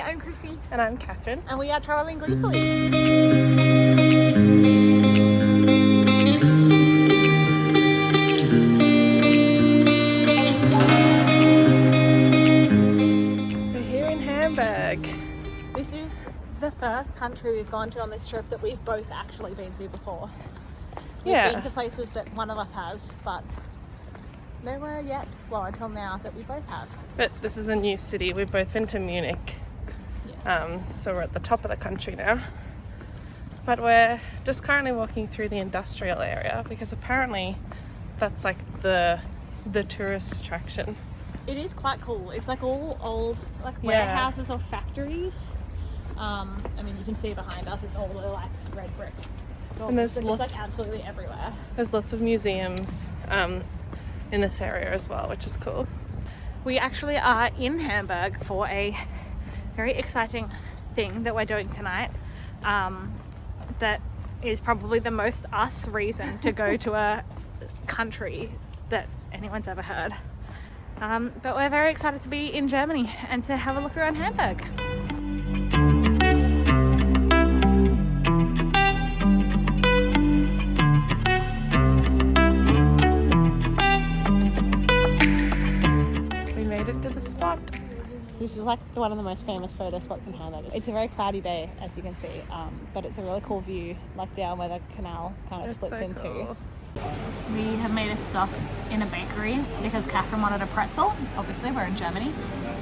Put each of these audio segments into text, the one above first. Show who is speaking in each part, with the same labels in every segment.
Speaker 1: I'm Krissie.
Speaker 2: And I'm Catherine.
Speaker 1: And we are travelling gleefully.
Speaker 2: We're here in Hamburg.
Speaker 1: This is the first country we've gone to on this trip that we've both actually been to before. We've been to places that one of us has, but nowhere yet, well, until now, that we both have.
Speaker 2: But this is a new city. We've both been to Munich.
Speaker 1: Yes.
Speaker 2: So we're at the top of the country now. But we're just currently walking through the industrial area because apparently that's like the tourist attraction.
Speaker 1: It is quite cool. It's like all old warehouses or factories. I mean, you can see behind us is all the like red brick.
Speaker 2: And there's
Speaker 1: just like absolutely everywhere.
Speaker 2: There's lots of museums in this area as well, which is cool.
Speaker 1: We actually are in Hamburg for a very exciting thing that we're doing tonight. That is probably the most us reason to go to a country that anyone's ever heard. But we're very excited to be in Germany and to have a look around Hamburg.
Speaker 2: We made it to the spot.
Speaker 1: This is like one of the most famous photo spots in Hamburg. It's a very cloudy day, as you can see, but it's a really cool view, like down where the canal kind of splits into. Cool. We have made a stop in a bakery because Catherine wanted a pretzel. Obviously, we're in Germany.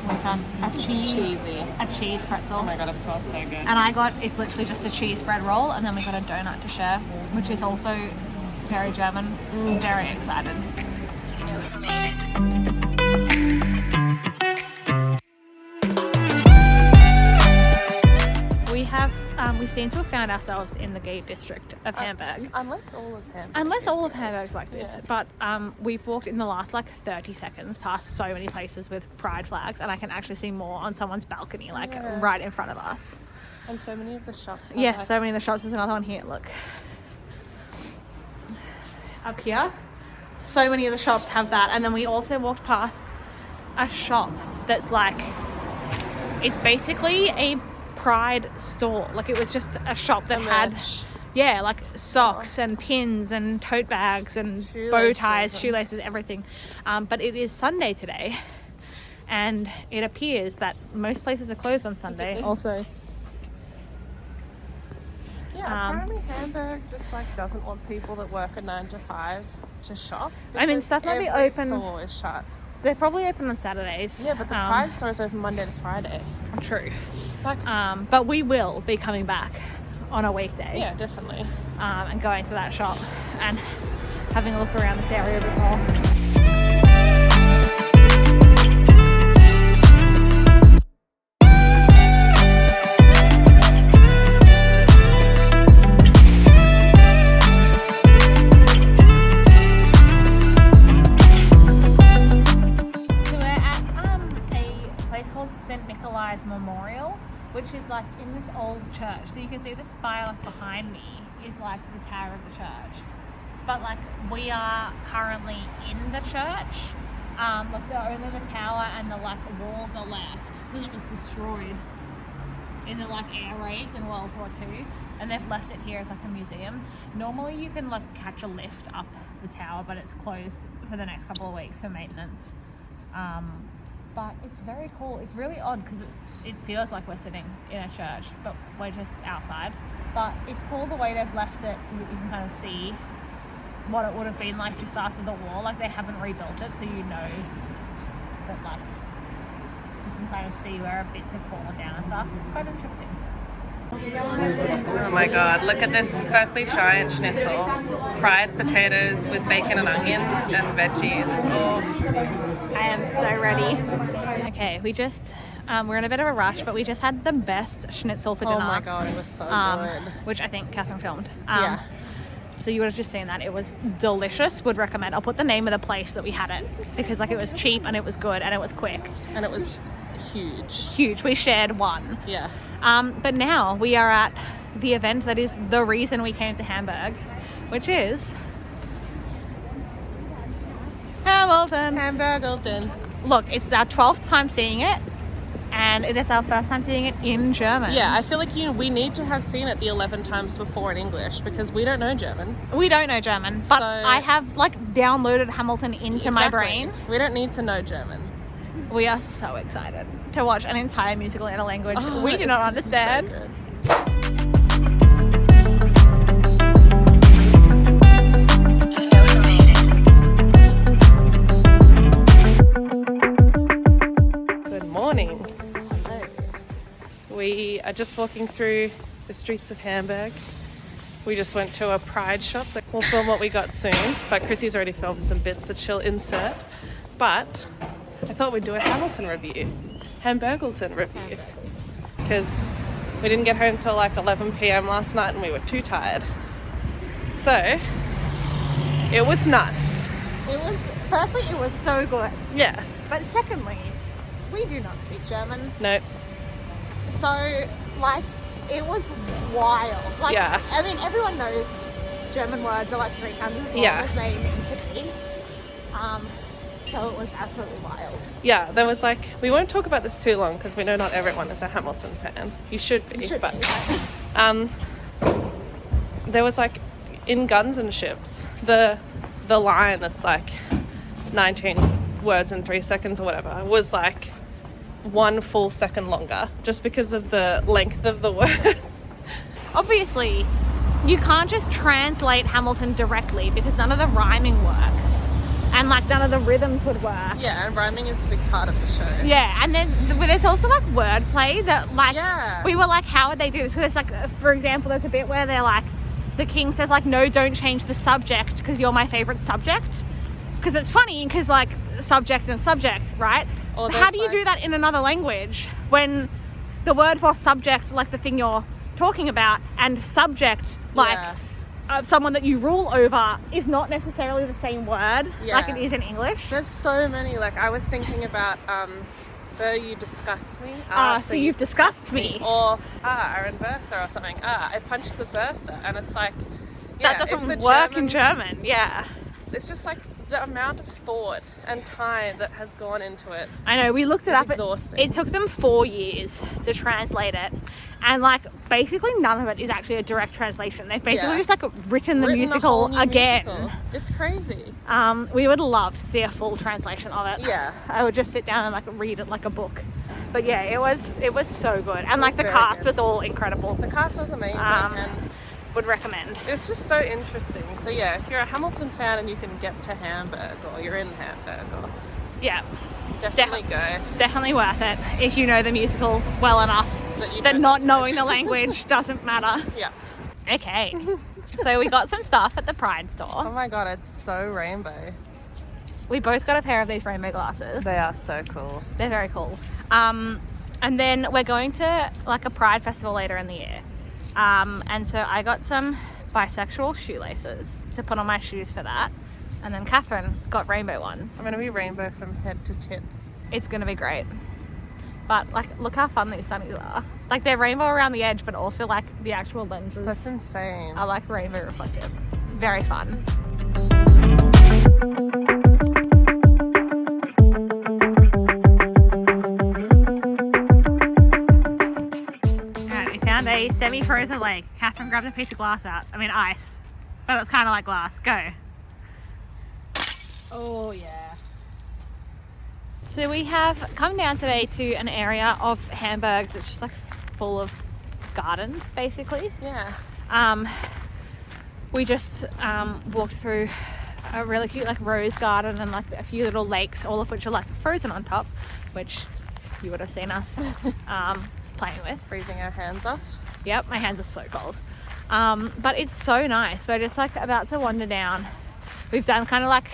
Speaker 1: We found a cheese pretzel.
Speaker 2: Oh my god, it smells so good.
Speaker 1: And it's literally just a cheese bread roll, and then we got a donut to share, which is also very German. Very excited. We seem to have found ourselves in the gay district of Hamburg.
Speaker 2: Unless all of
Speaker 1: Hamburg's like this. Yeah. But we've walked in the last 30 seconds past so many places with pride flags, and I can actually see more on someone's balcony, right in front of us.
Speaker 2: And so many of the shops.
Speaker 1: Yes, so many of the shops. There's another one here, look. Up here, so many of the shops have that. And then we also walked past a shop that's it's basically a pride store. It was just a shop that had socks and pins and tote bags and bow ties, shoelaces, everything. But it is Sunday today, and it appears that most places are closed on Sunday. Also,
Speaker 2: apparently Hamburg just doesn't want people that work a 9 to 5 to shop.
Speaker 1: I mean, stuff might be open.
Speaker 2: Every store is shut.
Speaker 1: They're probably open on Saturdays.
Speaker 2: Yeah, but the Pride store is open Monday to Friday.
Speaker 1: True. But we will be coming back on a weekday.
Speaker 2: Yeah, definitely.
Speaker 1: And going to that shop and having a look around this area a bit more. Memorial, which is in this old church. So you can see the spire behind me is the tower of the church. But we are currently in the church. Only the tower and the walls are left because it was destroyed in the air raids in World War II, and they've left it here as a museum. Normally you can catch a lift up the tower, but it's closed for the next couple of weeks for maintenance. But it's very cool. It's really odd because it feels like we're sitting in a church, but we're just outside. But it's cool the way they've left it so that you can kind of see what it would have been like just after the war. They haven't rebuilt it, so you know that you can kind of see where bits have fallen down and stuff. It's quite interesting.
Speaker 2: Oh my god, look at this. Firstly, giant schnitzel, fried potatoes with bacon and onion and veggies. Oh.
Speaker 1: I am so ready. Okay, we're in a bit of a rush, but we just had the best schnitzel for dinner.
Speaker 2: Oh my god, it was so good.
Speaker 1: Which I think Catherine filmed.
Speaker 2: Yeah.
Speaker 1: So you would have just seen that. It was delicious. Would recommend. I'll put the name of the place that we had it because it was cheap and it was good and it was quick.
Speaker 2: And it was huge.
Speaker 1: Huge. We shared one.
Speaker 2: Yeah.
Speaker 1: But now we are at the event that is the reason we came to Hamburg, which is Hamilton.
Speaker 2: Hamburg.
Speaker 1: Look, it's our 12th time seeing it, and it is our first time seeing it in German.
Speaker 2: Yeah, I feel like we need to have seen it the 11 times before in English because we don't know German.
Speaker 1: We don't know German, but
Speaker 2: So-
Speaker 1: I have like downloaded Hamilton into my brain.
Speaker 2: We don't need to know German.
Speaker 1: We are so excited to watch an entire musical in a language we do
Speaker 2: it's
Speaker 1: not
Speaker 2: gonna be
Speaker 1: understand.
Speaker 2: So good. Good morning.
Speaker 1: Hello.
Speaker 2: We are just walking through the streets of Hamburg. We just went to a Pride shop. We'll film what we got soon, but Krissie's already filmed some bits that she'll insert. But I thought we'd do a Hamilton review, Hamburgleton review, because we didn't get home till like 11 p.m. last night and we were too tired. So it was nuts.
Speaker 1: Firstly, it was so good.
Speaker 2: Yeah.
Speaker 1: But secondly, we do not speak German.
Speaker 2: No.
Speaker 1: So, like, it was wild. Like,
Speaker 2: Yeah.
Speaker 1: I mean, everyone knows German words are like 3 times as long
Speaker 2: Yeah.
Speaker 1: as they mean to be. So it was absolutely wild.
Speaker 2: Yeah, there was like, we won't talk about this too long because we know not everyone is a Hamilton fan. You should be, but there was like in Guns and Ships, the line that's like 19 words in 3 seconds or whatever was like 1 full second longer just because of the length of the words.
Speaker 1: Obviously, you can't just translate Hamilton directly because none of the rhyming works. And like none of the rhythms would work.
Speaker 2: Yeah, and rhyming is a big part of the show.
Speaker 1: Yeah, and then there's also like wordplay that like
Speaker 2: Yeah.
Speaker 1: we were like, how would they do this? So there's like, for example, there's a bit where they're like, the king says like, no, don't change the subject because you're my favorite subject. Because it's funny because like subject and subject, right?
Speaker 2: Or
Speaker 1: But how
Speaker 2: there's,
Speaker 1: do you do
Speaker 2: like-
Speaker 1: that in another language when the word for subject, like the thing you're talking about, and subject, like someone that you rule over, is not necessarily the same word like it is in English.
Speaker 2: There's so many, like I was thinking about though you disgust me.
Speaker 1: So you've discussed me.
Speaker 2: Or a reverser or something. I punched the verser, and it's like
Speaker 1: That doesn't work in German, yeah.
Speaker 2: It's just like the amount of thought and time that has gone into it.
Speaker 1: I know, we looked it up.
Speaker 2: Exhausting.
Speaker 1: It took them 4 years to translate it. And like basically none of it is actually a direct translation. They've basically just like written the
Speaker 2: A
Speaker 1: musical
Speaker 2: whole new
Speaker 1: again.
Speaker 2: musical. It's crazy.
Speaker 1: We would love to see a full translation of it.
Speaker 2: Yeah.
Speaker 1: I would just sit down and like read it like a book. But yeah, it was so good. And like the
Speaker 2: very
Speaker 1: cast
Speaker 2: good.
Speaker 1: was all incredible.
Speaker 2: The cast was amazing, and
Speaker 1: Would recommend.
Speaker 2: it's just so interesting. So yeah, if you're a Hamilton fan and you can get to Hamburg, or you're in Hamburg, or
Speaker 1: Yeah.
Speaker 2: definitely go.
Speaker 1: Definitely worth it if you know the musical well enough
Speaker 2: That you
Speaker 1: that
Speaker 2: know
Speaker 1: not
Speaker 2: the
Speaker 1: knowing the language doesn't matter.
Speaker 2: Yeah.
Speaker 1: Okay. So we got some stuff at the Pride
Speaker 2: Oh
Speaker 1: store.
Speaker 2: my god, it's so rainbow.
Speaker 1: We both got a pair of these rainbow glasses.
Speaker 2: They are so cool.
Speaker 1: They're very cool. And then we're going to like a Pride festival later in the year. And so I got some bisexual shoelaces to put on my shoes for that. And then Catherine got rainbow ones.
Speaker 2: I'm gonna be rainbow from head to tip.
Speaker 1: It's gonna be great. But like, look how fun these sunnies are. Like they're rainbow around the edge, but also like the actual lenses
Speaker 2: That's insane.
Speaker 1: are like rainbow reflective. Very fun. Alright, we found a semi-frozen lake. Catherine grabbed a piece of glass out. I mean ice. But it's kind of like glass. Go.
Speaker 2: Oh yeah.
Speaker 1: So we have come down today to an area of Hamburg that's just like full of gardens, basically.
Speaker 2: Yeah.
Speaker 1: We just walked through a really cute like rose garden and like a few little lakes, all of which are like frozen on top, which you would have seen us playing with.
Speaker 2: Freezing our hands off.
Speaker 1: Yep, my hands are so cold. But it's so nice. We're just like about to wander down. We've done kind of like,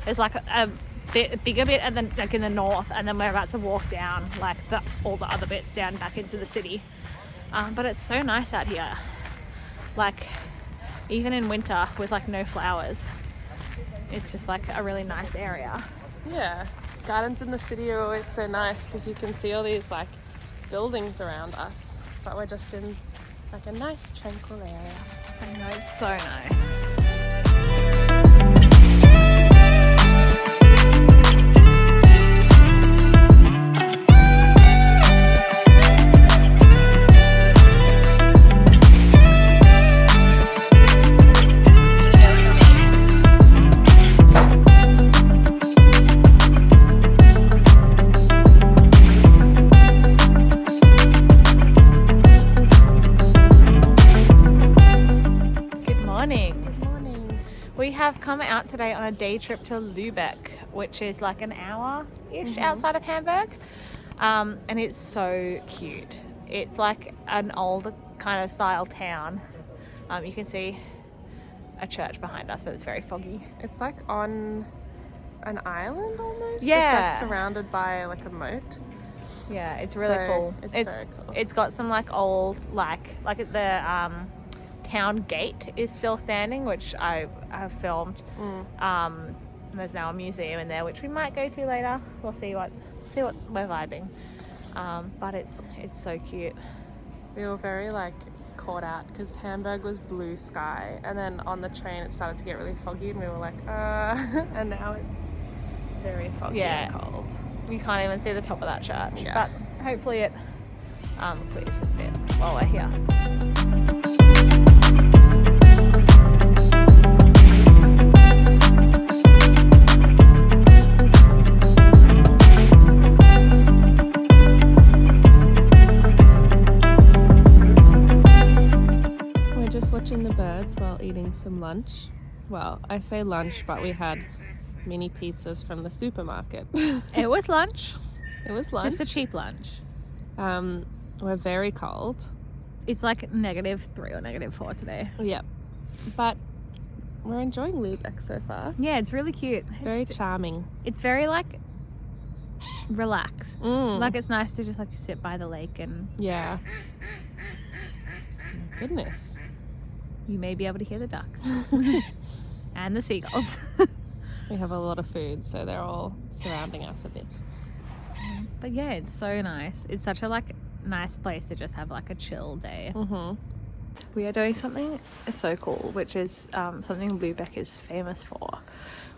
Speaker 1: there's like a bigger bit and then like in the north, and then we're about to walk down like all the other bits down back into the city. But it's so nice out here. Like even in winter with like no flowers, it's just like a really nice area.
Speaker 2: Yeah. Gardens in the city are always so nice because you can see all these like buildings around us, but we're just in like a nice tranquil area.
Speaker 1: I know, it's so nice. have come out today on a day trip to Lübeck, which is like an hour-ish outside of Hamburg. And it's so cute. It's like an old kind of style town. You can see a church behind us, but it's very foggy.
Speaker 2: It's like on an island almost.
Speaker 1: Yeah.
Speaker 2: It's like surrounded by like a moat.
Speaker 1: Yeah, it's really cool.
Speaker 2: It's very cool.
Speaker 1: It's got some like old like the town gate is still standing, which I have filmed. And there's now a museum in there, which we might go to later. We'll see what we're vibing. But it's so cute.
Speaker 2: We were very like caught out because Hamburg was blue sky, and then on the train it started to get really foggy, and we were like, and now it's very foggy and cold.
Speaker 1: You can't even see the top of that church.
Speaker 2: Yeah.
Speaker 1: But hopefully it clears a bit while we're here.
Speaker 2: We're just watching the birds while eating some lunch. Well, I say lunch, but we had mini pizzas from the supermarket.
Speaker 1: It was lunch.
Speaker 2: It was lunch.
Speaker 1: Just a cheap lunch.
Speaker 2: We're very cold.
Speaker 1: It's like -3 or -4 today.
Speaker 2: Yep. But we're enjoying Lübeck so far.
Speaker 1: Yeah, it's really cute.
Speaker 2: Very charming.
Speaker 1: It's very like relaxed. Like it's nice to just like sit by the lake and
Speaker 2: Yeah. My goodness.
Speaker 1: you may be able to hear the ducks and the seagulls.
Speaker 2: We have a lot of food, so they're all surrounding us a bit.
Speaker 1: But yeah, it's so nice. It's such a like nice place to just have like a chill day. We are doing something so cool, which is something Lübeck is famous for,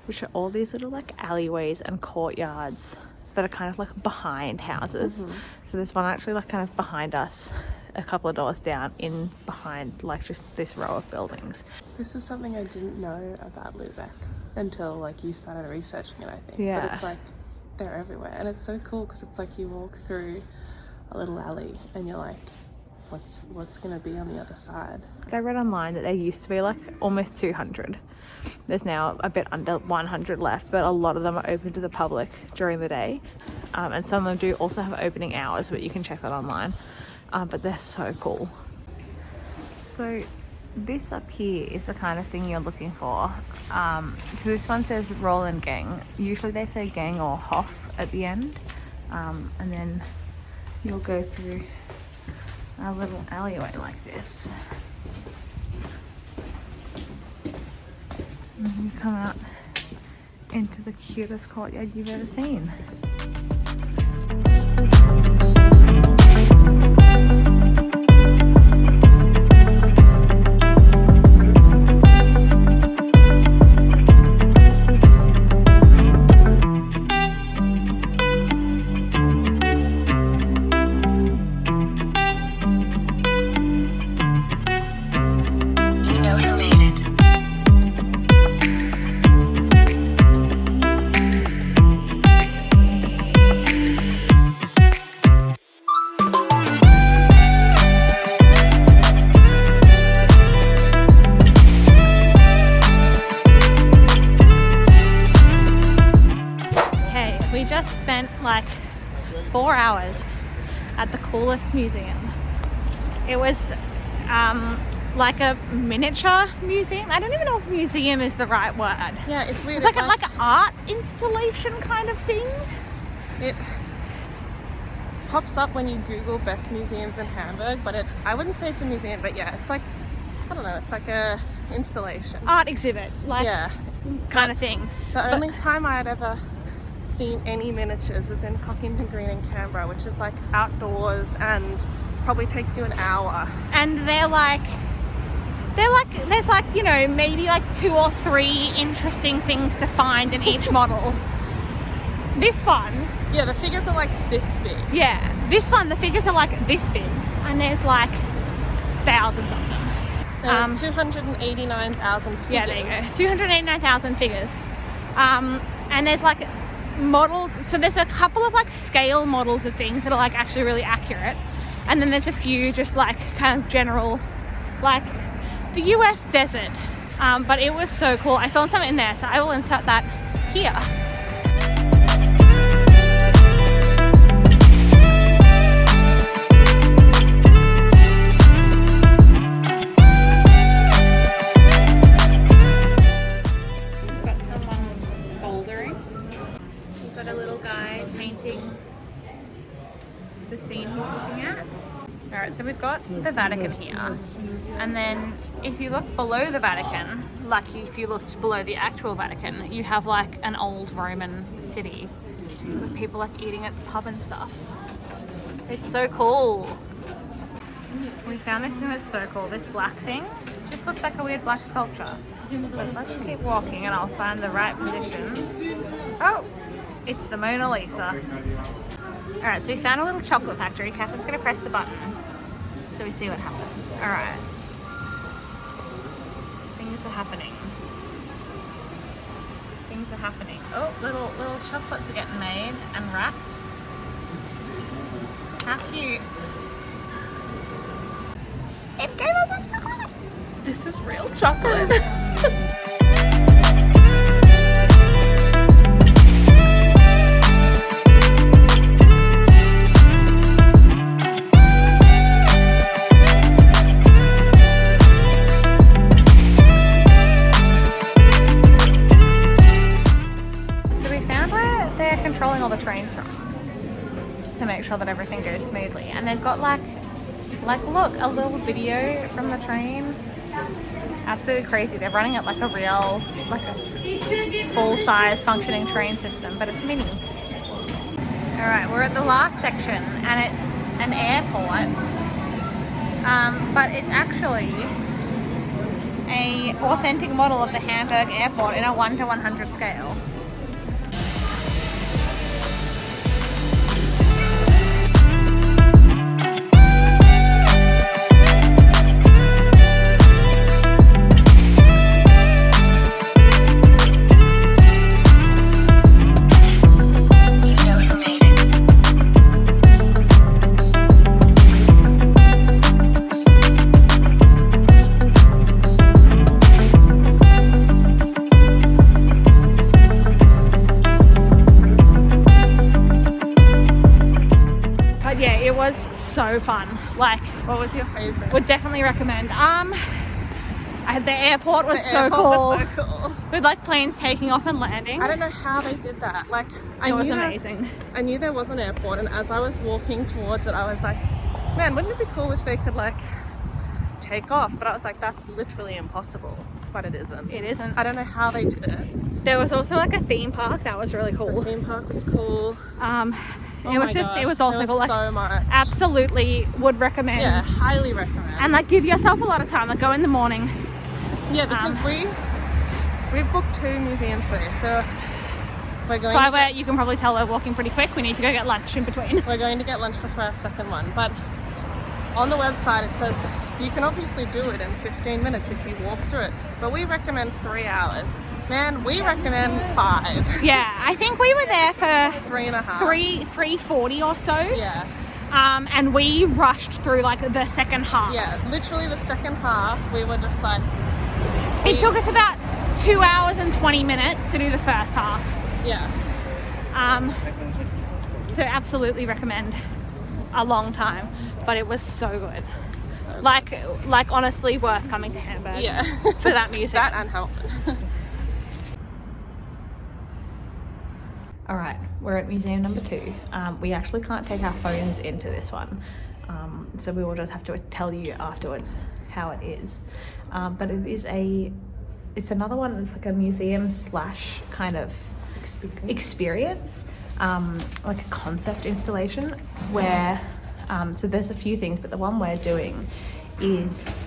Speaker 1: which are all these little like alleyways and courtyards that are kind of like behind houses. So there's one actually like kind of behind us, a couple of doors down in behind like just this row of buildings.
Speaker 2: This is something I didn't know about Lübeck until like you started researching it, I think.
Speaker 1: Yeah.
Speaker 2: But it's like they're everywhere, and it's so cool because it's like you walk through a little alley and you're like, what's gonna be on the other side?
Speaker 1: I read online that there used to be like almost 200. There's now a bit under 100 left, but a lot of them are open to the public during the day, and some of them do also have opening hours, but you can check that online. But they're so cool. So this up here is the kind of thing you're looking for. So this one says Roland Gang. Usually they say Gang or Hof at the end, and then you'll go through a little alleyway like this. And you come out into the cutest courtyard you've ever seen. Spent like 4 hours at the coolest museum. It was like a miniature museum. I don't even know if museum is the right word.
Speaker 2: Yeah, it's weird.
Speaker 1: It's like an art installation kind of thing.
Speaker 2: It pops up when you Google best museums in Hamburg, but I wouldn't say it's a museum, but yeah, it's like, I don't know, it's like a installation.
Speaker 1: Art exhibit, like
Speaker 2: yeah,
Speaker 1: kind of thing.
Speaker 2: The only time I had ever seen any miniatures is in Cockington Green in Canberra, which is like outdoors and probably takes you an hour.
Speaker 1: And they're like there's like, you know, maybe like 2 or 3 interesting things to find in each model. This one,
Speaker 2: yeah, the figures are like this big.
Speaker 1: Yeah, this one, the figures are like this big, and there's like thousands of them.
Speaker 2: There's 289,000 figures.
Speaker 1: Yeah, there you go. 289,000 figures. And there's like models, so there's a couple of like scale models of things that are like actually really accurate, and then there's a few just like kind of general, like the US desert But it was so cool. I filmed something in there, so I will insert that here. Got someone bouldering. We've got a little guy painting the scene he's looking at. Alright, so we've got the Vatican here, and then if you look below the Vatican, like if you looked below the actual Vatican, you have like an old Roman city with people like eating at the pub and stuff. It's so cool. We found this and it's so cool. This black thing just looks like a weird black sculpture. But let's keep walking and I'll find the right position. Oh, it's the Mona Lisa. Alright, so we found a little chocolate factory. Catherine's going to press the button so we see what happens. Alright. Things are happening. Things are happening. Oh, little chocolates are getting made and wrapped. How cute. It gave us a chocolate!
Speaker 2: This is real chocolate.
Speaker 1: Controlling all the trains from to make sure that everything goes smoothly, and they've got like look, a little video from the train. Absolutely crazy. They're running it like a real, like a full-size functioning train system, but it's mini. All right, we're at the last section and it's an airport, but it's actually a authentic model of the Hamburg airport in a 1 to 100 scale. So fun. Like,
Speaker 2: What was your favorite?
Speaker 1: would definitely recommend. The airport was so cool. With like planes taking off and landing.
Speaker 2: I don't know how they did that. Like,
Speaker 1: It was amazing.
Speaker 2: I knew there was an airport, and as I was walking towards it, I was like, man, wouldn't it be cool if they could like take off? But I was like, that's literally impossible. But it isn't.
Speaker 1: It isn't.
Speaker 2: I don't know how they did it.
Speaker 1: There was also like a theme park that was really cool.
Speaker 2: The theme park was cool.
Speaker 1: It was just, it was also cool. Like,
Speaker 2: so much.
Speaker 1: absolutely would recommend.
Speaker 2: Yeah, highly recommend.
Speaker 1: And like give yourself a lot of time. Like go in the morning.
Speaker 2: Yeah, because we've booked 2 museums today, so we're going.
Speaker 1: So you can probably tell we're walking pretty quick. We need to go get lunch in between.
Speaker 2: We're going to get lunch before our second one, but on the website it says you can obviously do it in 15 minutes if you walk through it, but we recommend 3 hours. Man, we recommend 5.
Speaker 1: Yeah, I think we were there for
Speaker 2: 3.5.
Speaker 1: 3:40 or so.
Speaker 2: Yeah.
Speaker 1: And we rushed through like the second half.
Speaker 2: Yeah, literally the second half, we were just like...
Speaker 1: It took us about 2 hours and 20 minutes to do the first half.
Speaker 2: Yeah.
Speaker 1: So absolutely recommend a long time, but it was so good. Like honestly worth coming to Hamburg.
Speaker 2: Yeah.
Speaker 1: For that music.
Speaker 2: That and Hamilton.
Speaker 1: All right, we're at museum number 2. We actually can't take our phones into this one, so we will just have to tell you afterwards how it is. But it's another one that's like a museum / kind of experience, like a concept installation where, so there's a few things, but the one we're doing is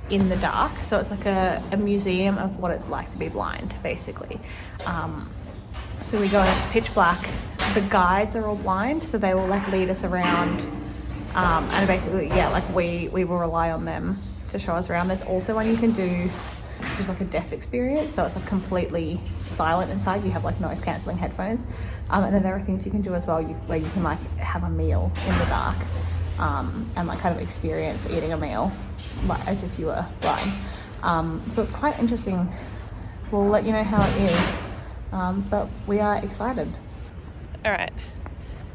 Speaker 1: in the dark. So it's like a museum of what it's like to be blind, basically. So we go and it's pitch black. The guides are all blind, so they will like lead us around, and basically, yeah, like we will rely on them to show us around. There's also one you can do, which is like a deaf experience, so it's like completely silent inside. You have like noise cancelling headphones, and then there are things you can do as well where you can like have a meal in the dark, and like kind of experience eating a meal like as if you were blind. So it's quite interesting. We'll let you know how it is, but we are excited.
Speaker 2: All right,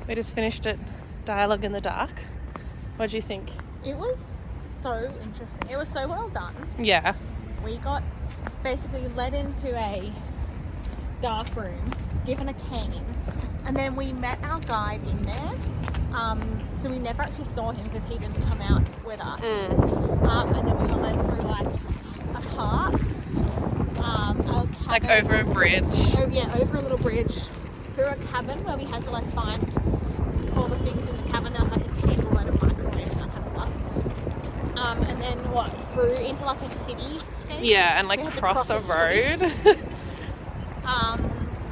Speaker 2: we just finished it. Dialogue in the Dark. What do you think?
Speaker 1: It was so interesting. It was so well done.
Speaker 2: Yeah.
Speaker 1: We got basically led into a dark room, given a cane, and then we met our guide in there. So we never actually saw him because he didn't come out with us. And then we were led through like a park,
Speaker 2: Like over a bridge.
Speaker 1: Oh yeah, over a little bridge, through a cabin where we had to like find all the things in the cabin. There was like a table and a microwave and that kind of stuff. And then through into like a cityscape.
Speaker 2: Yeah, and like cross a road.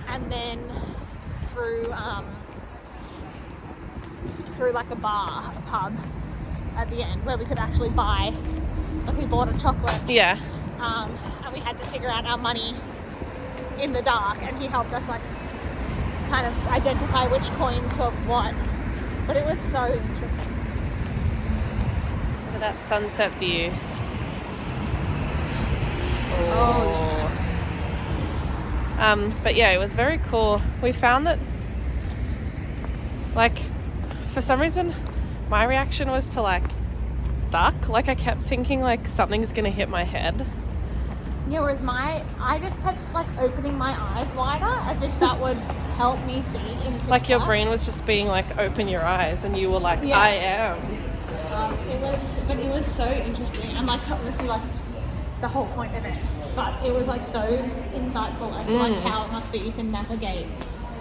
Speaker 1: And then through like a pub at the end where we could actually buy, like we bought a chocolate.
Speaker 2: Yeah.
Speaker 1: And we had to figure out our money in the dark, and he helped us like kind of identify which coins were what. But it was so interesting.
Speaker 2: Look at that sunset view.
Speaker 1: Oh
Speaker 2: yeah. But yeah, it was very cool. We found that, like, for some reason, my reaction was to like duck. Like I kept thinking like something's gonna hit my head.
Speaker 1: Yeah, whereas I just kept like opening my eyes wider as if that would help me see in picture.
Speaker 2: Like your brain was just being like, open your eyes, and you were like,
Speaker 1: Yeah.
Speaker 2: I am.
Speaker 1: It was so interesting, and like obviously like the whole point of it. But it was like so insightful as to like how it must be to navigate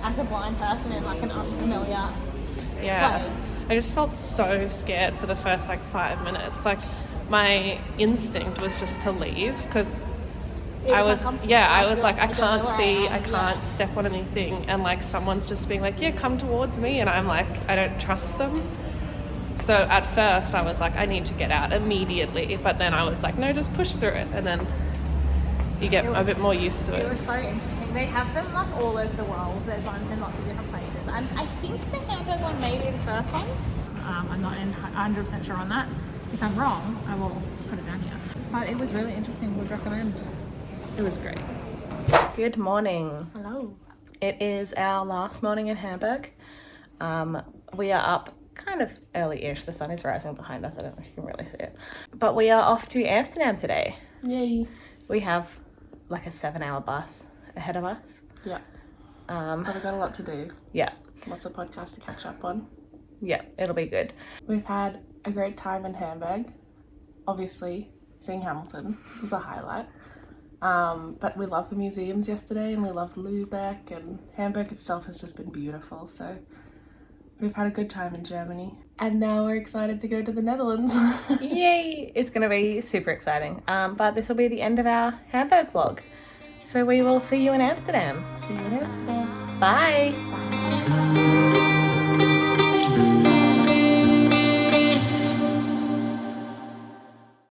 Speaker 1: as a blind person in like an unfamiliar place.
Speaker 2: I just felt so scared for the first like 5 minutes. Like my instinct was just to leave because I was like I can't see, I can't step on anything, and like someone's just being like, yeah, come towards me, and I'm like, I don't trust them. So at first I was like, I need to get out immediately, but then I was like, no, just push through it, and then you get a bit more used to it.
Speaker 1: It was so interesting. They have them like all over the world. There's ones in lots of different places, and I think the Hamburg one may be the first one. I'm not 100% sure on that. If I'm wrong, I will put it down here. But it was really interesting. Would recommend. It was great.
Speaker 3: Good morning.
Speaker 1: Hello.
Speaker 3: It is our last morning in Hamburg. We are up kind of early-ish. The sun is rising behind us. I don't know if you can really see it. But we are off to Amsterdam today.
Speaker 2: Yay.
Speaker 3: We have like a 7-hour bus ahead of us.
Speaker 2: Yeah. But we've got a lot to do.
Speaker 3: Yeah.
Speaker 2: Lots of podcasts to catch up on.
Speaker 3: Yeah, it'll be good.
Speaker 2: We've had a great time in Hamburg. Obviously, seeing Hamilton was a highlight. But we loved the museums yesterday, and we loved Lübeck, and Hamburg itself has just been beautiful. So we've had a good time in Germany. And now we're excited to go to the Netherlands.
Speaker 3: Yay! It's going to be super exciting. But this will be the end of our Hamburg vlog. So we will see you in Amsterdam.
Speaker 2: See you in Amsterdam.
Speaker 3: Bye!
Speaker 2: Bye.